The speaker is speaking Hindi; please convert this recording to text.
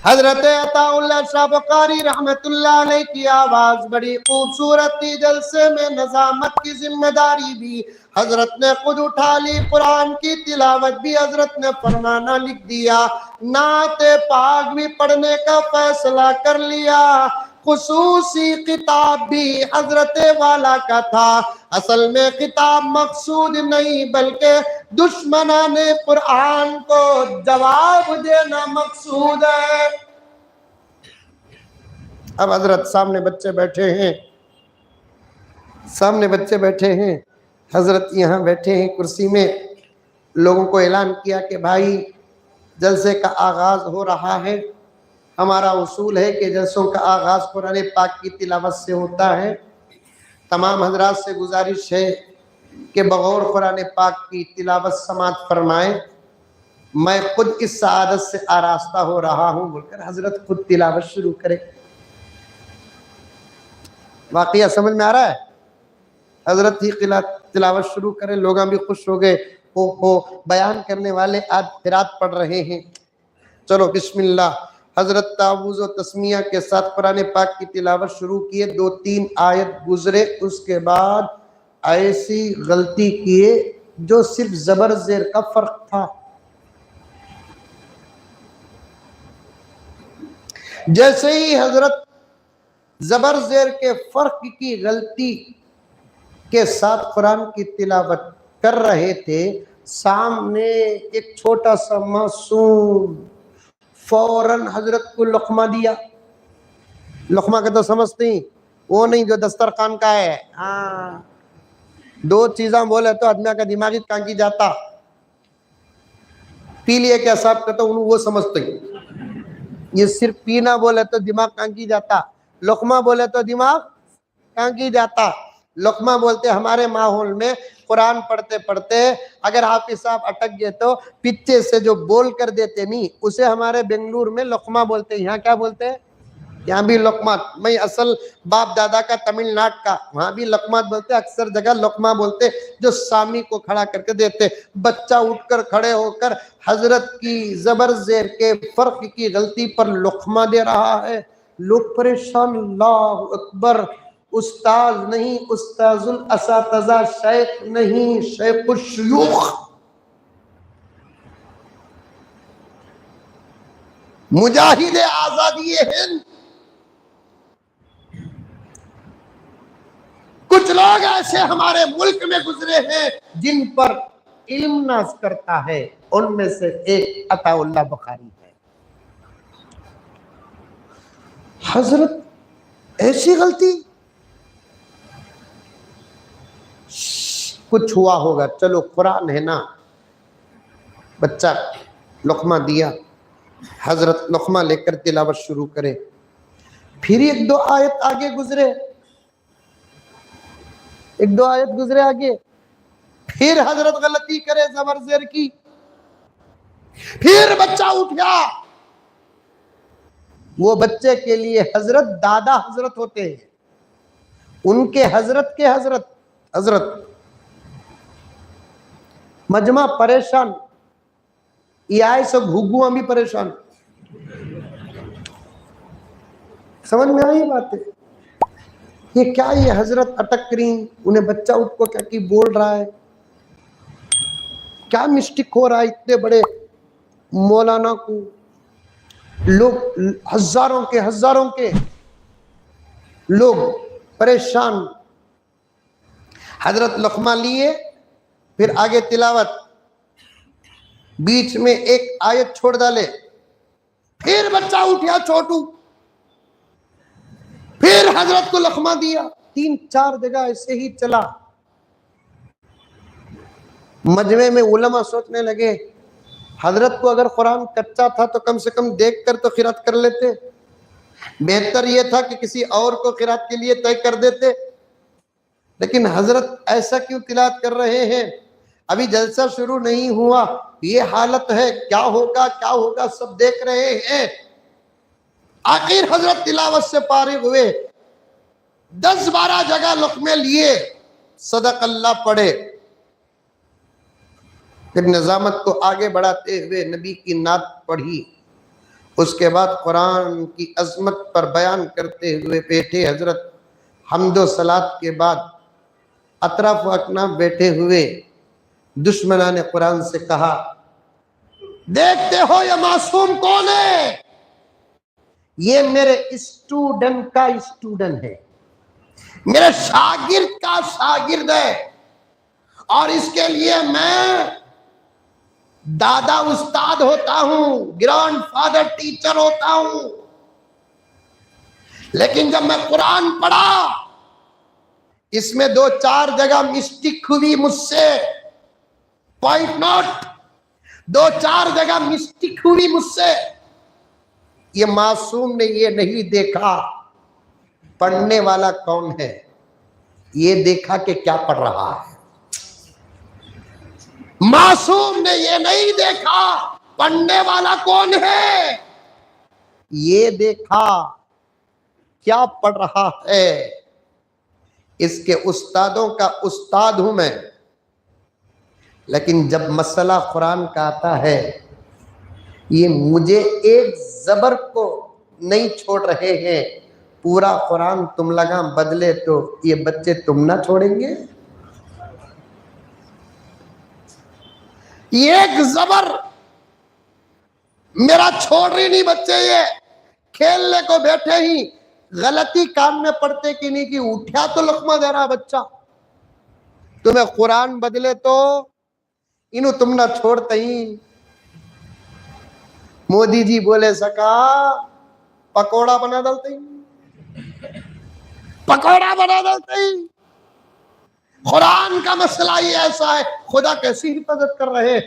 हजरत अताउल्लाह शाह बुखारी रहमतुल्लाह अलैह की आवाज बड़ी खूबसूरत थी। जलसे में नजामत की जिम्मेदारी भी हजरत ने खुद उठा ली। कुरान की तिलावत भी हजरत ने फरमाना लिख दिया। नाते पाक भी पढ़ने का फैसला कर लिया। खुसूसी किताब भी हजरत वाला का था। असल में किताब मकसूद नहीं बल्कि दुश्मनाने कुरान को जवाब देना मकसूद है। अब हजरत सामने बच्चे बैठे हैं, सामने बच्चे बैठे हैं, हजरत यहाँ बैठे हैं कुर्सी में। लोगों को ऐलान किया कि भाई जलसे का आगाज हो रहा है। हमारा उसूल है कि जलसों का आगाज कुरान पाक की तिलावत से होता है। तमाम हजरात से गुजारिश है कि बगौर कुरान पाक की तिलावत समात फरमाएं। मैं खुद इस सआदत से आरास्ता हो रहा हूँ बोलकर हजरत खुद तिलावत शुरू करें। वाकया समझ में आ रहा है? हजरत ही तिलावत शुरू करें। लोग भी खुश हो गए। ओ बयान करने वाले आज क़िरात पढ़ रहे हैं। चलो बिस्मिल्लाह। हजरत तावुज़ व तस्मिया के साथ कुरान पाक की तिलावत शुरू किए। 2-3 आयत गुजरे, उसके बाद ऐसी गलती किए जो सिर्फ जबर जेर का फर्क था। जैसे ही हजरत जबर जेर के फर्क की गलती के साथ कुरान की तिलावत कर रहे थे, सामने एक छोटा सा मासूम फौरन हजरत को लुक़मा दिया। लुक़मा का तो समझती वो नहीं जो दस्तरखान का है। हाँ, 2 चीज़ें बोले तो आदमी का दिमाग कांकी जाता। पी लिए क्या साहब कहते उन्होंने वो समझते। ये सिर्फ पीना बोले तो दिमाग कांकी जाता, लुक़मा बोले तो दिमाग कांकी जाता। लुक़मा बोलते हमारे माहौल में कुरान पढ़ते पढ़ते अगर हाफिज साहब अटक गए तो पीछे से जो बोल कर देते नहीं, उसे हमारे बेंगलुरु में लुक़मा बोलते हैं। यहाँ क्या बोलते हैं? यहाँ भी लुक़मा। मैं असल बाप दादा का तमिलनाडु का, वहाँ भी लुक़मा बोलते, अक्सर जगह लुक़मा बोलते, जो सामी को खड़ा करके देते। बच्चा उठकर खड़े होकर हजरत की जबर जेर के फर्क की गलती पर लुक़मा दे रहा है। लोग परेशान। अल्लाहु अकबर। उस्ताज नहीं, उस्ताजुल असातिज़ा, शेख नहीं, शेखुश शुयूख। मुजाहिदे आजादी हिंद। कुछ लोग ऐसे हमारे मुल्क में गुजरे हैं जिन पर इल्म नाज करता है। उनमें से एक अताउल्लाह बुखारी है। हजरत ऐसी गलती कुछ हुआ होगा। चलो कुरान है ना। बच्चा लुक़मा दिया, हजरत लुक़मा लेकर तिलावत शुरू करे। फिर 1-2 आयत आगे गुजरे, 1-2 आयत गुजरे आगे, फिर हजरत गलती करे जबर जेर की। फिर बच्चा उठ गया। वो बच्चे के लिए हजरत दादा हजरत होते हैं, उनके हजरत के हजरत मजमा परेशान। ये सब घुगुआ भी परेशान। समझ में आई बात है? ये क्या, ये हजरत अटक रही, उन्हें बच्चा उठ को क्या की बोल रहा है, क्या मिस्टेक हो रहा है। इतने बड़े मौलाना को लोग हजारों के लोग परेशान। हजरत लुक़मा लिए, फिर आगे तिलावत, बीच में एक आयत छोड़ डाले। फिर बच्चा उठा छोटू, फिर हजरत को लुक़मा दिया। 3-4 जगह ऐसे ही चला। मजमे में उलमा सोचने लगे हजरत को अगर कुरान कच्चा था तो कम से कम देख कर तो क़िरात कर लेते। बेहतर यह था कि किसी और को क़िरात के लिए तय कर देते। लेकिन हजरत ऐसा क्यों तिलावत कर रहे हैं? अभी जलसा शुरू नहीं हुआ, ये हालत है। क्या होगा सब देख रहे हैं। आखिर हजरत तिलावत से फारिग हुए। 10-12 जगह लुक़मे लिए, सदक अल्लाह पढ़े। फिर निजामत को आगे बढ़ाते हुए नबी की नात पढ़ी। उसके बाद कुरान की अजमत पर बयान करते हुए बैठे हजरत हम्दो सलात के बाद अतराफ अकना बैठे हुए दुश्मना ने कुरान से कहा, देखते हो ये मासूम कौन है? ये मेरे स्टूडेंट का स्टूडेंट है, मेरे शागिर्द का शागिर्द है, और इसके लिए मैं दादा उस्ताद होता हूं, ग्रैंडफादर टीचर होता हूं। लेकिन जब मैं कुरान पढ़ा, इसमें 2-4 जगह मिस्टेक हुई मुझसे, पॉइंट नोट, 2-4 जगह मिस्टेक हुई मुझसे। ये मासूम ने ये नहीं देखा पढ़ने वाला कौन है, ये देखा कि क्या पढ़ रहा है। मासूम ने ये नहीं देखा पढ़ने वाला कौन है, ये देखा क्या पढ़ रहा है। इसके उस्तादों का उस्ताद हूं मैं, लेकिन जब मसला कुरान का आता है, ये मुझे एक जबर को नहीं छोड़ रहे हैं, पूरा कुरान तुम लगा बदले तो ये बच्चे तुम ना छोड़ेंगे। एक जबर मेरा छोड़ रही नहीं बच्चे, ये खेलने को बैठे ही गलती कान में पड़ते कि नहीं कि उठा तो लुकमा दे रहा बच्चा, तुम्हें कुरान बदले तो इन्हों तुम ना छोड़ते ही। मोदी जी बोले सका पकोड़ा बना डालते ही, पकोड़ा बना डालते ही। कुरान का मसला ही ऐसा है, खुदा कैसी हिफाजत कर रहे हैं।